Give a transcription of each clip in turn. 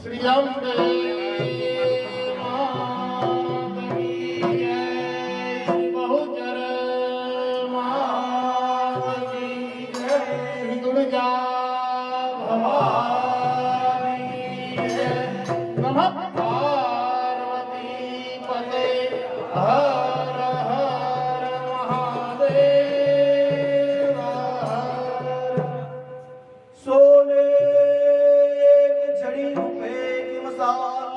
श्री अम्बे मात की जय, श्री बहुचर मात की जय, श्री दुर्गा भवानी की जय। नमः पार्वती पते हर हर महादेव हर। सोने की छड़ी रुपए की मसाल,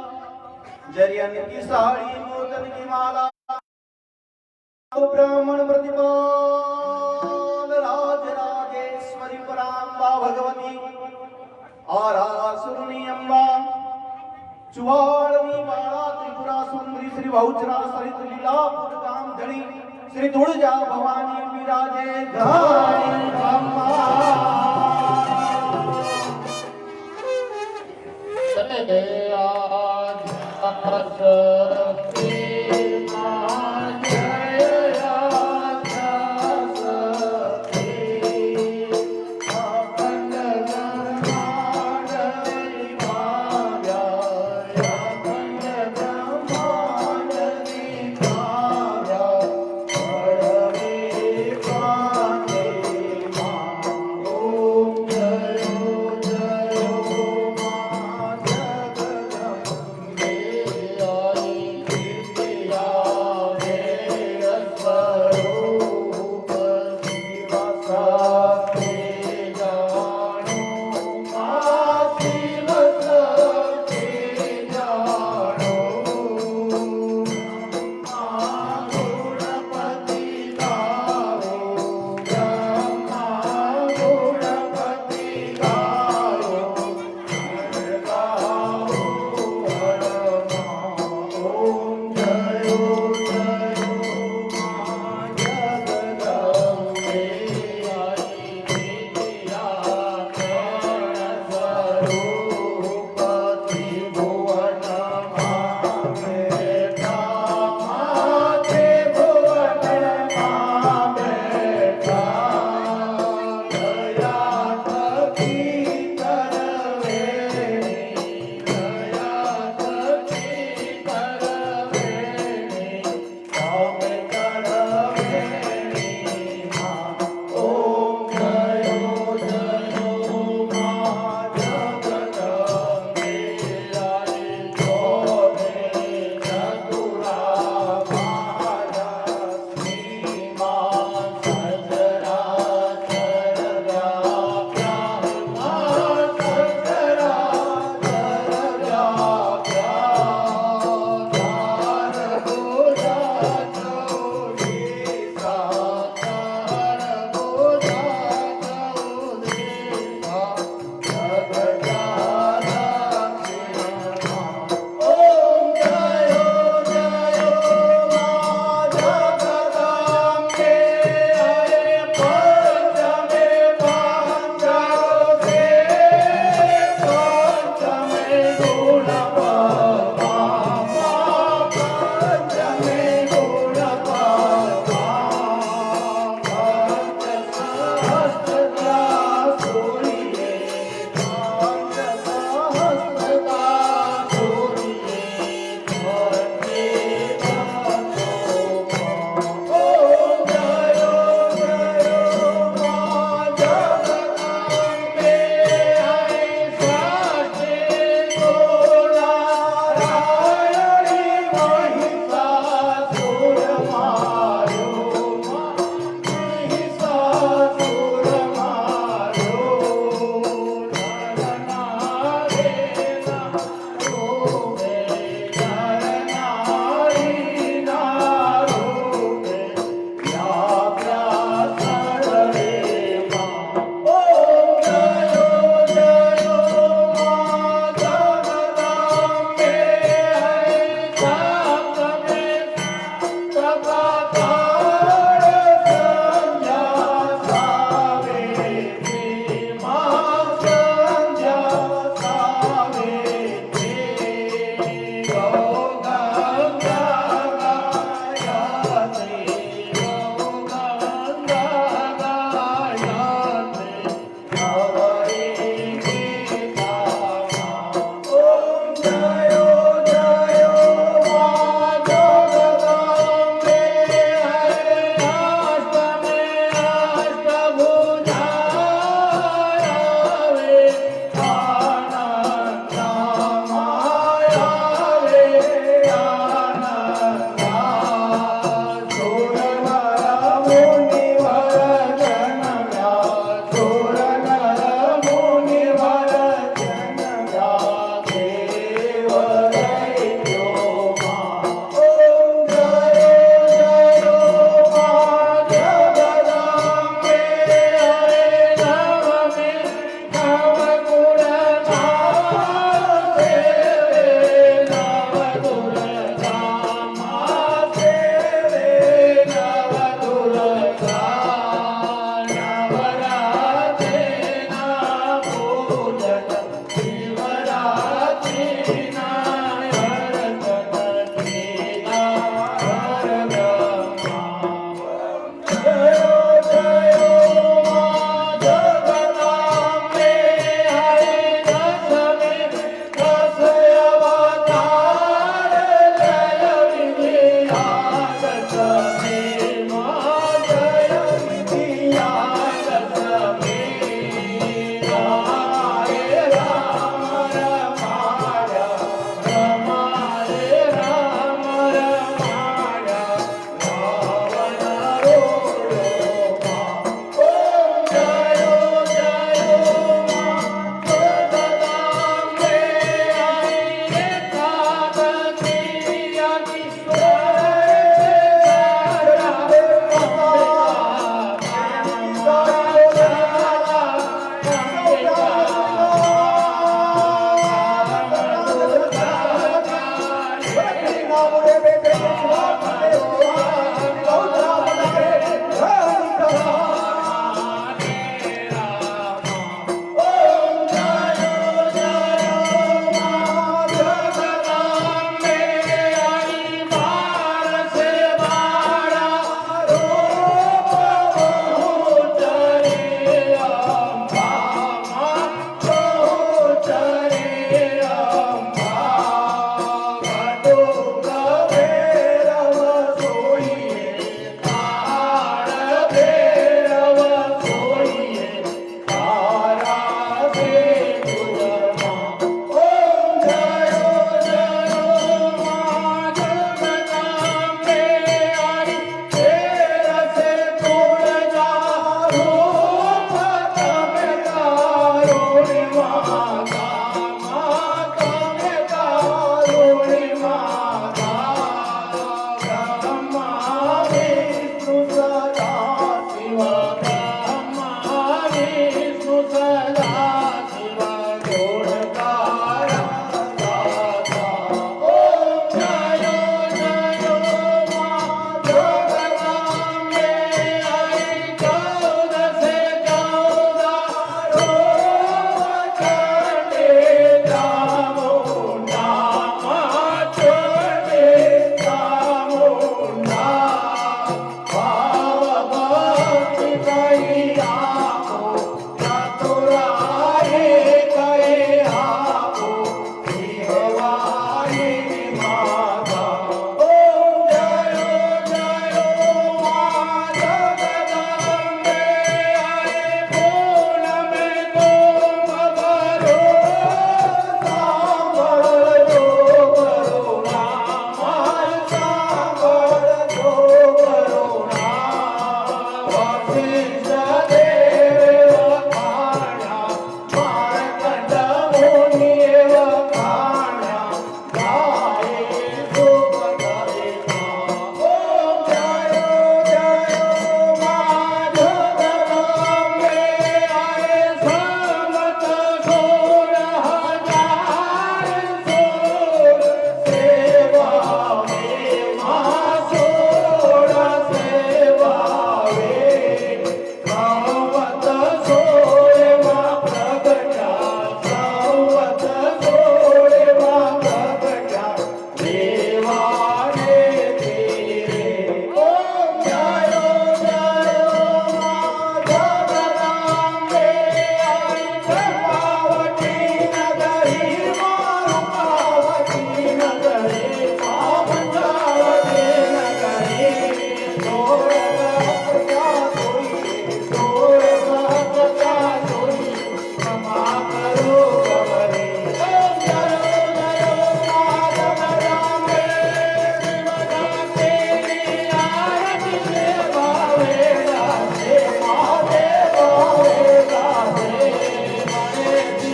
जरियन की साड़ी मोतन की माला, ब्राह्मण प्रतिपाल राज राजेश्वरी पराम्बा भगवती आरासुरनी अम्बा, चुवाड़नी बाला त्रिपुरा सुंदरी श्री बहुचरा सरित लीलापुर काम धनी श्री दुर्गा भवानी विराजे घाणी ब्रह्मा। चले गए आज शक्ति मां जय आद्या शक्ति, अखंड ब्रह्मांड दिखाया, अखंड ब्रह्मांड दिखाया, बड़े कांटे मां ओम जयो जयो मां जगदम्बे आई।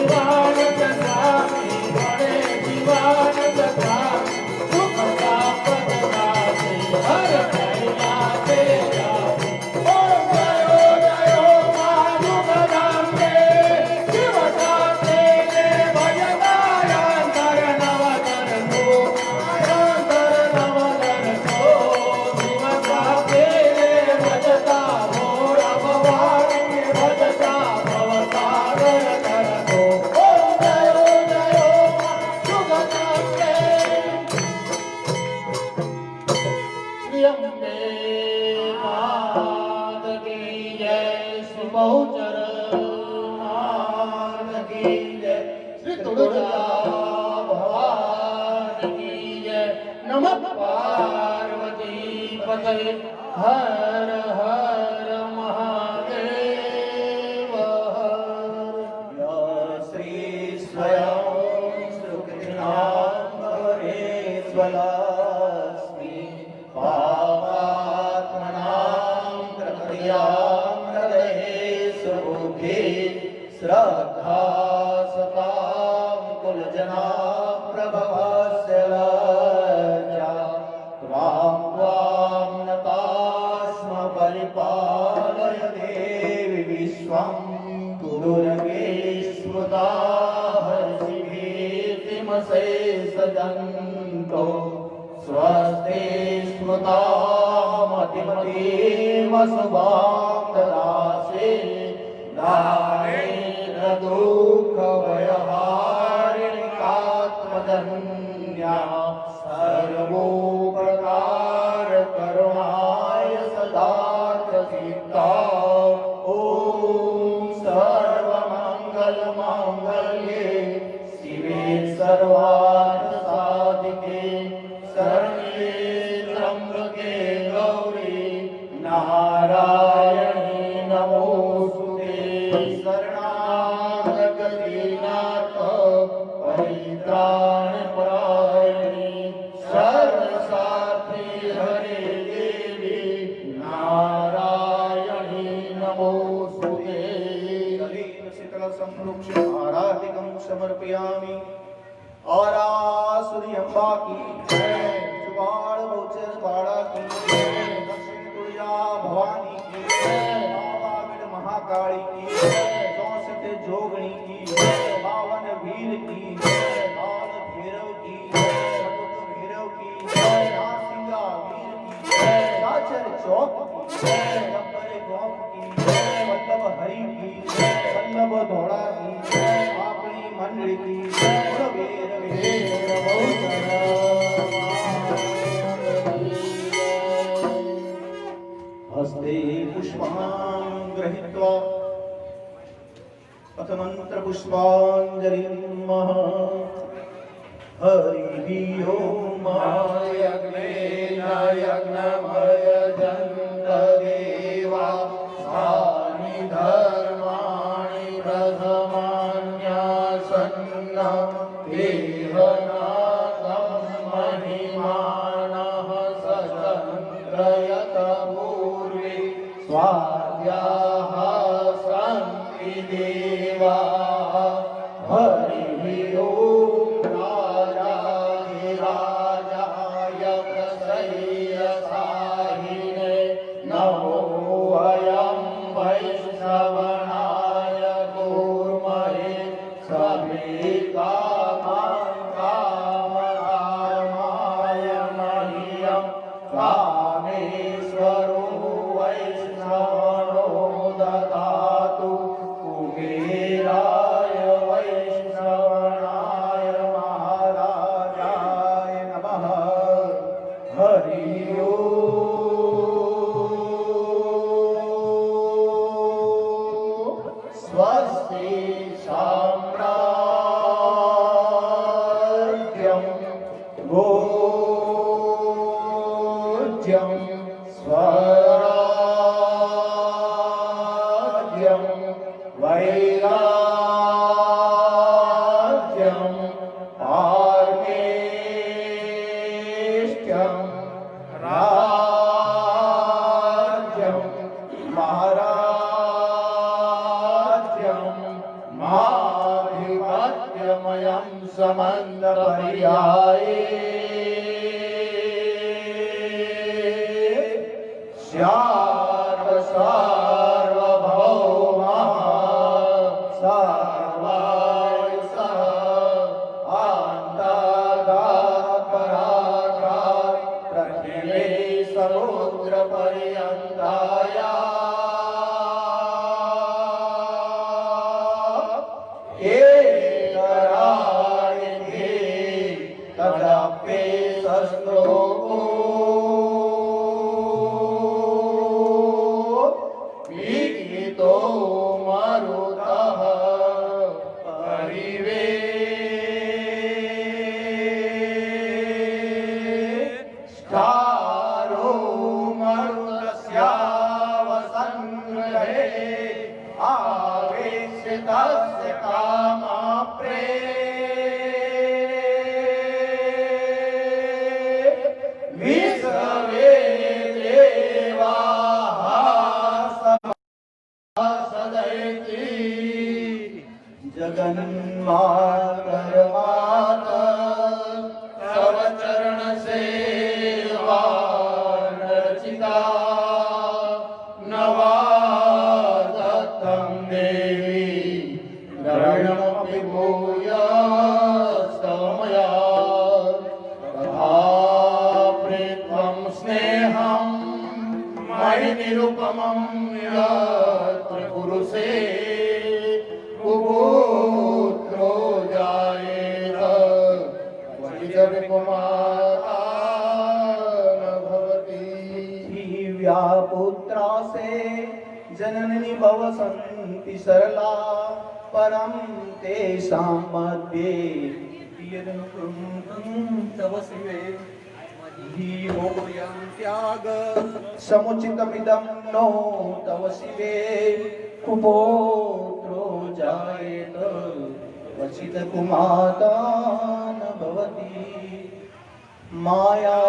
જીવાનંદ સ્વામી મળે જીવાનંદ સ્વામી સુખ પ્રાપ્ત થાશે હર કૈલાસે જાશે ઓમ જયો જયો મા યુગદાંબે શિવ સાથે ભજતા અંતર નવતર સો અંતર નવતર સો શિવ સાથે ભજતા ભોળ ભવાની ભજતા ભવસાગર તરતો ઓમ જયો જયો મા યુગદાંબે શ્રી અંબે માત કી જય શ્રી બહુચર માત કી જય શ્રી તુલજા ભવાની કી જય નમઃ પાર્વતી પતય હર હર મહાદેવ હર શ્રી સ્વયં સુખિનાંબરેશ્વલાસ્મિ પાપાત્મનાં પ્રકૃત્યાં હૃદયેષુ બુદ્ધિ શ્રદ્ધા સતાં કુલજના પ્રભવસ્ય લજ્જા ત્વાં ત્વાં નતાસ્મ પરિપાલય દેવી વિશ્વં દુર્ગે સ્મૃતા હર્ષિભીતિમશેષજન્તો સ્વસ્તે સ્મૃતામતિમતીમસુભાં દદાસે દાનેન્દ્ર દુઃખભયહારિણિકાત્મજન્યા સર્વોપકાર કરુણાય સદાર્થ સિદ્ધા ઓમ સર્વમંગલ માંગલ્યે શિવે સર્વાર્થ સાધિકે શરણ્યે ત્રંબકે ગૌરી નારાયણી નમોસ્તુતે શરણાગત દીનાથ પરિત્રાણ પરાયણી સર્વસાત્રી હરે દેવી નારાયણી નમોસ્તુતે શીતલ સંપૃક્ષ આરાધિકં સમર્પયામિ આરાસુરી અંબા કી જય જુવાળ બહુચર બાળા કી જય દક્ષિણ તુળજા ભવાની કી જય પાવાગઢ મહાકાળી કી જય 64 જોગણી કી જય બાવન વીર કી જય બાલ ભૈરવ કી જય સતુક ભૈરવ કી જય નાસિંગા વીર કી જય સાચર ચોક કી જય ગબ્બર ગોપ કી જય વલ્લભ હરિ કી જય વલ્લભ ધોળા કી જય આપણી મંડળી કી જય વીર વીર બહુચર હસ્તે પુષ્પાં ગૃહીત્વા પથમંત્ર પુષ્પાંજલિં હરિ ઓમ યજ્ઞેન યજ્ઞમયજંત દેવા સ્થાનિ ધર્માણિ પ્રથમાન્યાસન્ન દેહનાથં મહિમાનઃ સચંદ્રયત પૂર્વે સ્વાધ્યાઃ સન્તિ દેવા હરિ ઓમ રાજાય પ્રસય્યસાહિને નમો અયં વૈષ્ણવનાય કુર્મહે સભે કામં કામકામાય મહ્યં કામેશ્વરો વૈષ્ણવનો દદાતુ કુબેરાય વૈષ્ણવનાય મહારાજાય નમઃ હરિ ઓમ સ્વસ્તિ સામ્રાજ્યમ कालमयं समन्तपर्याये सार्वभौमः सर्वायुषः आन्तादापरागात् पृथिवी समुद्रपर्यन्ताया तदप्ये सश्लोको विहितो मरुतः परिवेष्टारो मरुतस्यावसङ्ग्रहे आवेशितस्य कामाप्रे विश्वे देवाः सदयति जगन्मातर्माता तव चरण सेवा रचिता नवादत्तं देवी द्रविणमपि भूयस्तमया तथाप्रेत्वं स्नेहं मयि निरुपमं यत्र पुरुषे कुपुत्रो जायेत क्वचिदपि कुमारा न भवति। दिव्या पुत्रा से जननी भवसन्ति सरला परं तेषां मध्ये तव शिवे धीरोऽयं त्याग समुचितमिदं नो तव शिवे कुपुत्रो जायेत क्वचित् कुमाता न भवति। माया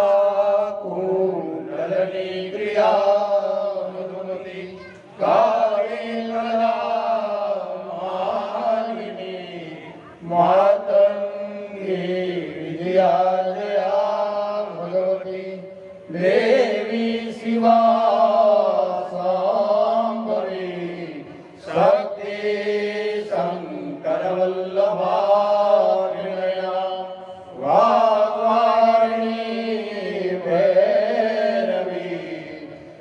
कुण्डलनी क्रिया मधुमती कालिंगला मालिनी मातंगी विजया जया भगवती देवी शिवा सांबरी शक्ति शंकर वल्लभा निलया वाग्वारिणी भैरवी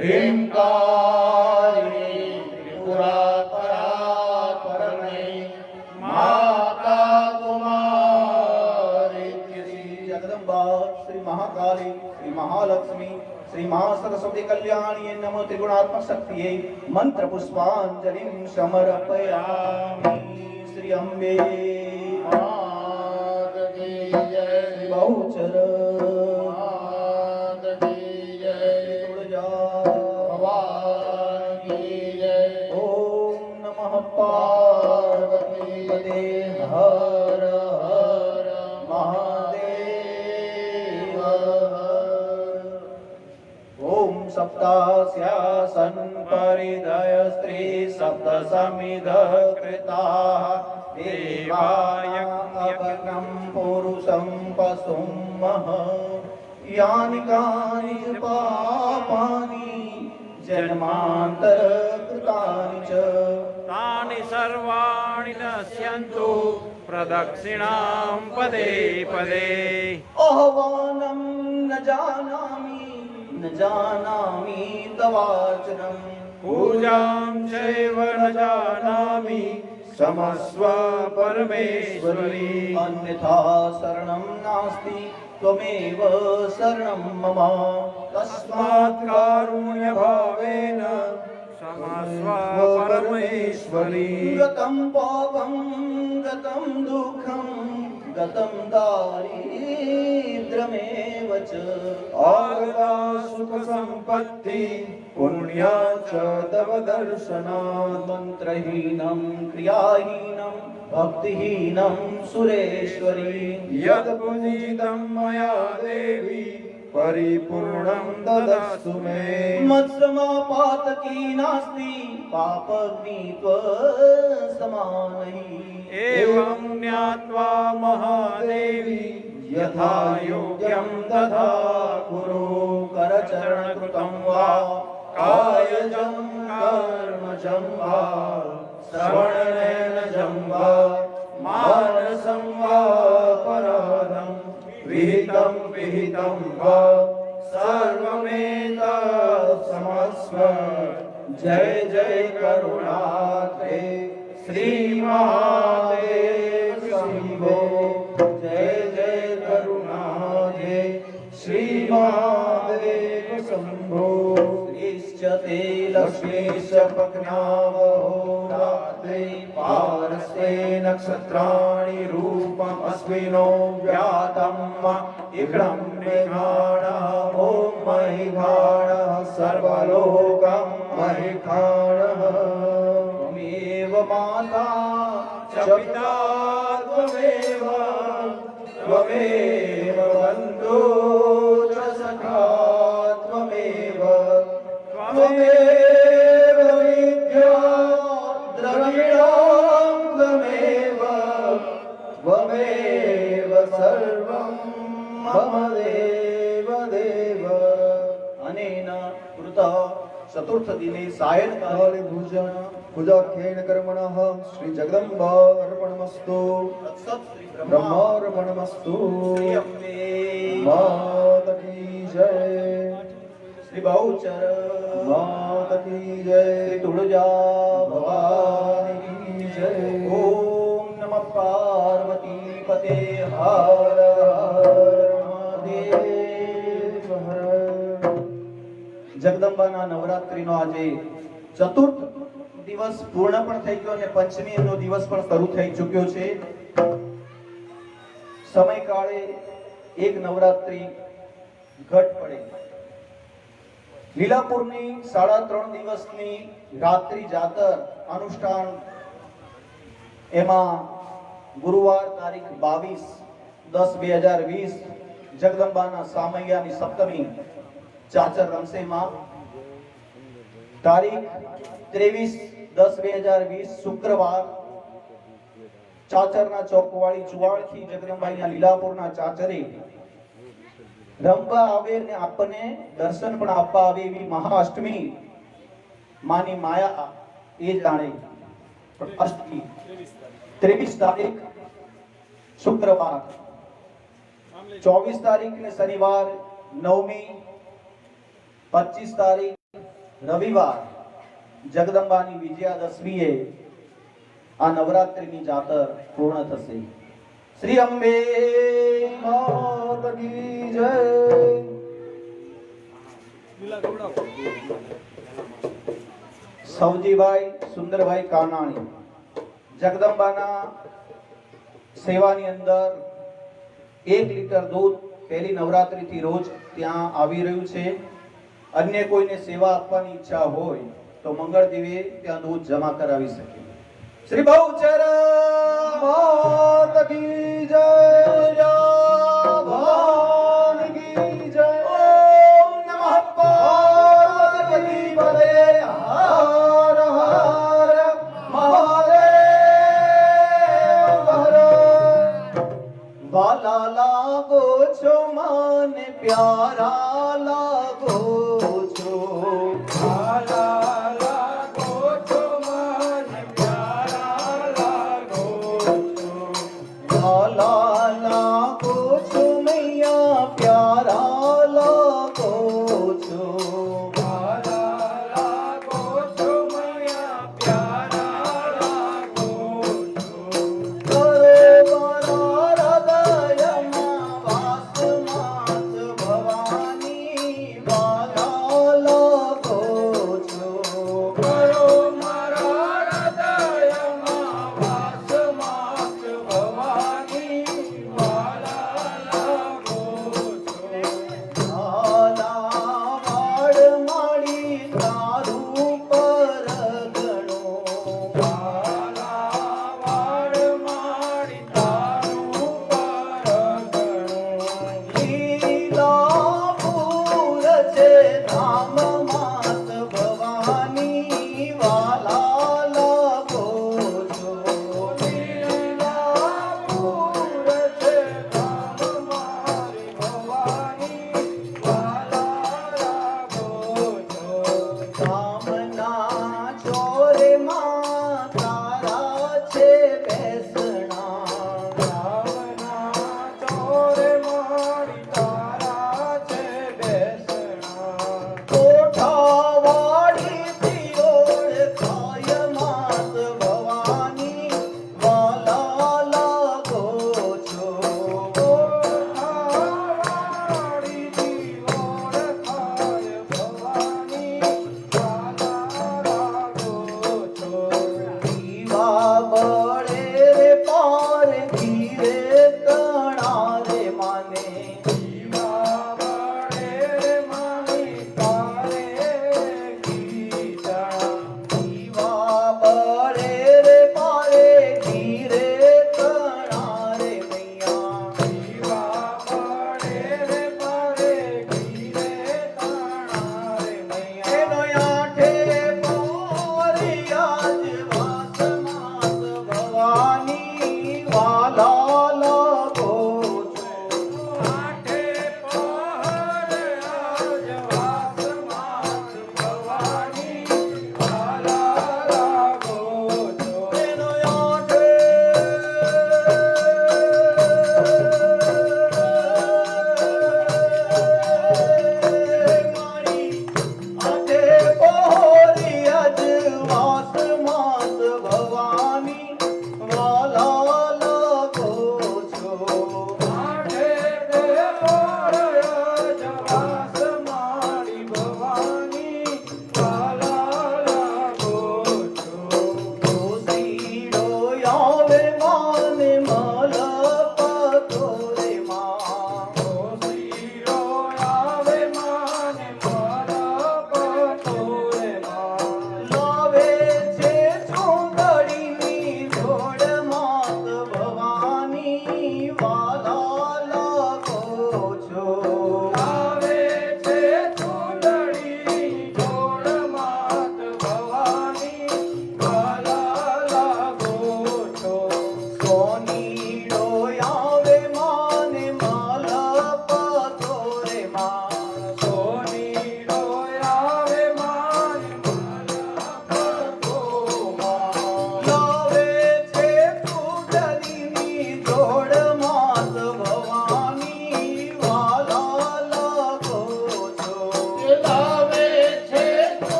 ह्रींकारिणी त्रिपुरा परात्परमयी माता कुमारी श्री जगदम्बा श्री महाकाली श्री महालक्ष्मी श्री महासरस्वती कल्याणी नमो त्रिगुणात्मक शक्तिये मंत्र पुष्पांजलिं समर्पयामि। श्री अम्बे मात की जय बहुचर मात की जय तुळजा भवानी की जय ओम नमः पार्वती पते हर हर महादेव ओम सप्तास्यासन परिदय स्त्री सप्त समिध कृता देवाय अपनं पुरुषं पशुं मह यानि कानि पापानि जन्मान्तर कृतानि च तानि सर्वाणि नश्यन्तु प्रदक्षिणां पदे पदे आह्वानं न जानामि तवाचनम् पूजां चैव न जानामि क्षमस्व परमेश्वरी अन्यथा शरणं नास्ति त्वमेव शरणं मम तस्मात् कारुण्यभावेन क्षमस्व परमेश्वरी गतं पापं गतं दुःखं गतं दारिद्र्यमेव च आगता सुखसम्पत्ति पुण्या च तव दर्शनात् मन्त्रहीनं क्रियाहीनं भक्तिहीनं सुरेश्वरी यत् पूजितं मया देवी परिपूर्णं ददस्तु मे मत्समापातकी नास्ति पापग्नि त्वसमानहि एवं ज्ञात्वा महादेवी यथा योग्यं तथा कुरु करचरणकृतं वा कायजं कर्मजं वा श्रवणनयनजं वा मानसं वा पराधं विहितं वा सर्वमेतत्समस्व जय जय करुणाते श्री महादेव शंभो जय जय करुणाते श्री महादेव शंभो श्रीश्चते लक्ष्मीश्च पज्ञावहोरात्रे पारस्ते नक्षत्राणि रूपम् अश्विनो व्यातम् इकडं मेघाणः ॐ महिघाणः सर्वलोकं महिघाणः त्वमेव माता च पिता त्वमेव बन्धु च सखा त्वमेव विद्या द्रविणं त्वमेव सर्वं मम देव देव अनेन कृतः चतुर्थ दिने सायंकाले पूजाख्येन कर्मणः श्री जगदम्बा अर्पणमस्तु ब्रह्मार्पणमस्तु श्री अम्बे माता की जय श्री बहुचर माता की जय श्री तुळजा भवानी की जय ओम नमः पार्वती पते हर हर महादेव हर जगदंबाના નવરાત્રીનો આજે ચતુર્થ દિવસ પૂર્ણ પણ થઈ ગયો અને પંચમીનો દિવસ પણ શરૂ થઈ ચૂક્યો છે સમયકાળે એક નવરાત્રી ઘટ પડે લીલાપુરની 3.5 દિવસની રાત્રિ જાતર અનુષ્ઠાન એમાં ગુરુવાર તારીખ 22/10/2020 જગદંબાના સામૈયાની સપ્તમી ચાચર રમસેમાં તારીખ 23/10/2020 શુક્રવાર ચાચરના ચોકવાળી ચુવાડથી જગદંબાઈના લીલાપુરના ચાચરે રમવા આવે ને આપણને દર્શન પણ આપવા આવે એવી મહાઅષ્ટમી માની માયા એ જાણે અષ્ટમી 23 તારીખ શુક્રવાર 24 તારીખ ને શનિવાર નવમી 25 તારીખ રવિવાર જગદંબાની વિજયાદશમીએ આ નવરાત્રીની જાતર પૂર્ણ થશે શ્રી અંબે माता की जय સવજીભાઈ સુંદરભાઈ કાનાણી જગદંબાના સેવાની અંદર 1 લીટર દૂધ પહેલી નવરાત્રીથી રોજ ત્યાં આવી રહ્યું છે અન્ય કોઈને સેવા આપવાની ઈચ્છા હોય તો મંગળ દિવે ત્યાં દૂધ જમા કરાવી શકે શ્રી બહુચર माता की जय भवानी की जय ઓમ નમઃ પાર્વતી પતે हर हर महादेव हर વાલા લાગો છો માને પ્યારા લાગો છો लाला लागो छो मन प्यारा लागो छो વાલા લાગો છો મૈયા પ્યારા લાગો છો लाला लागो छो मैया प्यारा लागो छो કરો મારા હૃદયમાં વાસ માત ભવાની વાલા લાગો છો करो मारा हृदयમાં વાસ માત ભવાની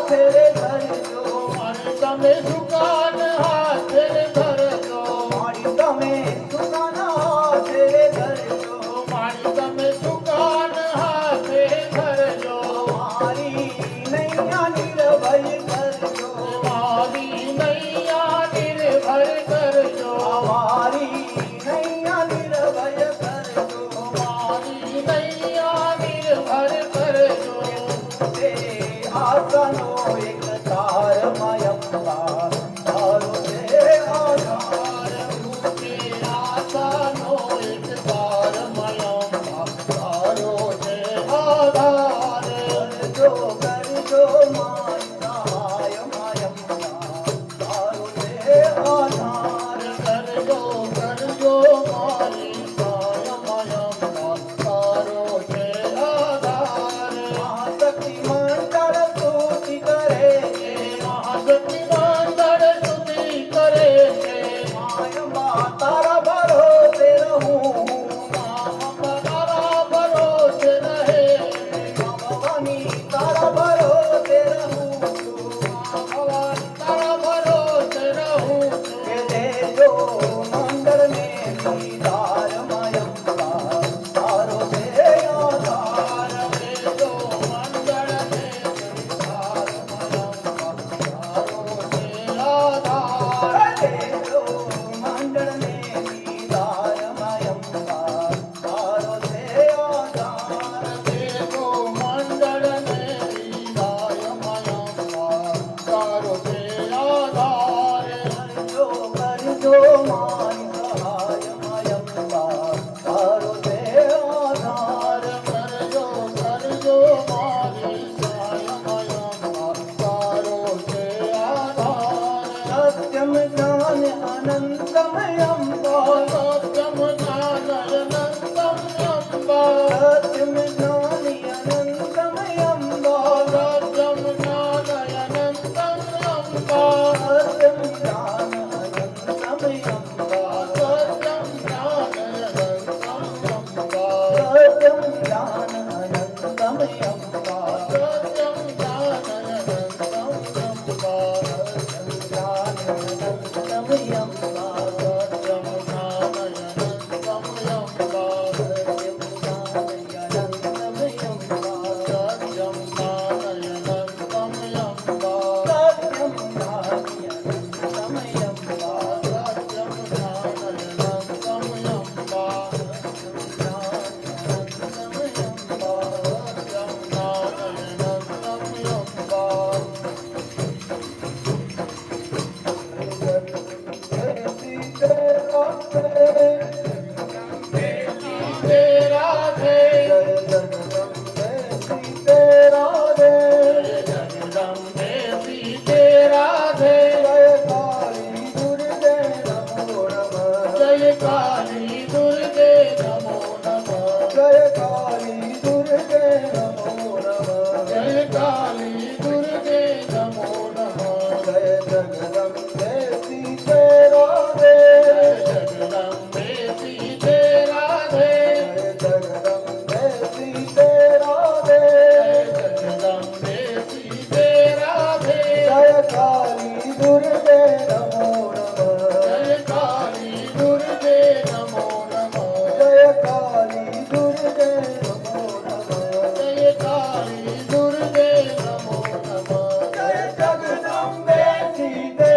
હાથે રે ધરજો મારી તમે દુકાન હાથે ધરજો મારી તમે દુકાન હાથે રે ધરજો મારી તમે દુકાન હાથે ધરજો મારી નૈયા નિર્ભય કરજો મારી નૈયા નિર્ભર કરજો મારી નૈયા નિર્ભય કરજો મારી નૈયા નિર્ભર કરજો તે આસનો એક તાર મયંબા તારો છે આધાર ઊંચે આશાનો એક દ્વાર મયંબા તારો છે આધાર કરજો કરજો મારી સહાય મયંબા તારો છે આધાર કરજો કરજો મારી સહાય મયંબા તારો છે આધાર શક્તિ મંડળ સ્તુતિ કરે છે મહાશક્તિ મંડળ સ્તુતિ કરે છે માયંબા તારા ભરોસે રહું તારા ભરોસે રહે ભવાની તારા ભરોસે રહું ભગવાન તારા ભરોસે રહું છું કે દેજો મંડળ ને દીદાર મયંબા તારો છે આધાર દેજો મંડળ ને દીદાર મયંબા તારો છે આધાર દેજો મંડળ ને દીદાર મયંબા તારો છે આધાર દેજો મંડળ ને દીદાર મયંબા તારો છે આધાર કરજો કરજો મારી સહાય મયંબા તારો છે આધાર કરજો કરજો મારી સહાય મયંબા તારો છે આધાર સત્યમ જ્ઞાન અનંતમયંબા સત્યમ જ્ઞાનયનંતમ અંબા સત્યમ જ્ઞાની અનંતમયંબા સત્યમ જ્ઞાનયનંતમ અંબા સત્યમ જ્ઞાન અનંતમયંબા સત્યમ જ્ઞાનયનંતમ અંબા સત્યમ જ્ઞાન અનંતમયંબા સત્યમ જ્ઞાનયનંતમ અંબા જ્ઞાન અનંતમયંબા સત્યમ જ્ઞાનયનંતમ અંબા સત્યમ જ્ઞાનયનંતમયંબા સત્યમ જ્ઞાનયનંતમ અંબા સત્યમ જ્ઞાનયનંતમયંબા સત્યમ જ્ઞાનયનંતમ અંબા जय काली दुर्गे नमो नमः जय काली दुर्गे नमो नमः जगदम्बे सीते राधे जगदम्बे सीते राधे जय काली दुर्गे नमो नमः जय काली दुर्गे नमो नमः जय काली दुर्गे नमो नमः जय काली दुर्गे नमो नमः जय जगदम्बे सीते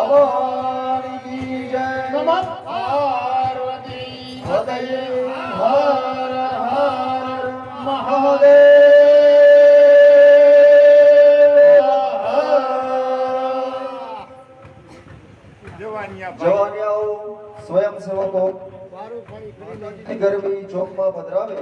ભવાની કી જય નમઃ પાર્વતી હૃદય હર હર મહાદેવ જવાનિયાઓ સ્વયંસેવકો ગરબી ચોકમાં પધરાવે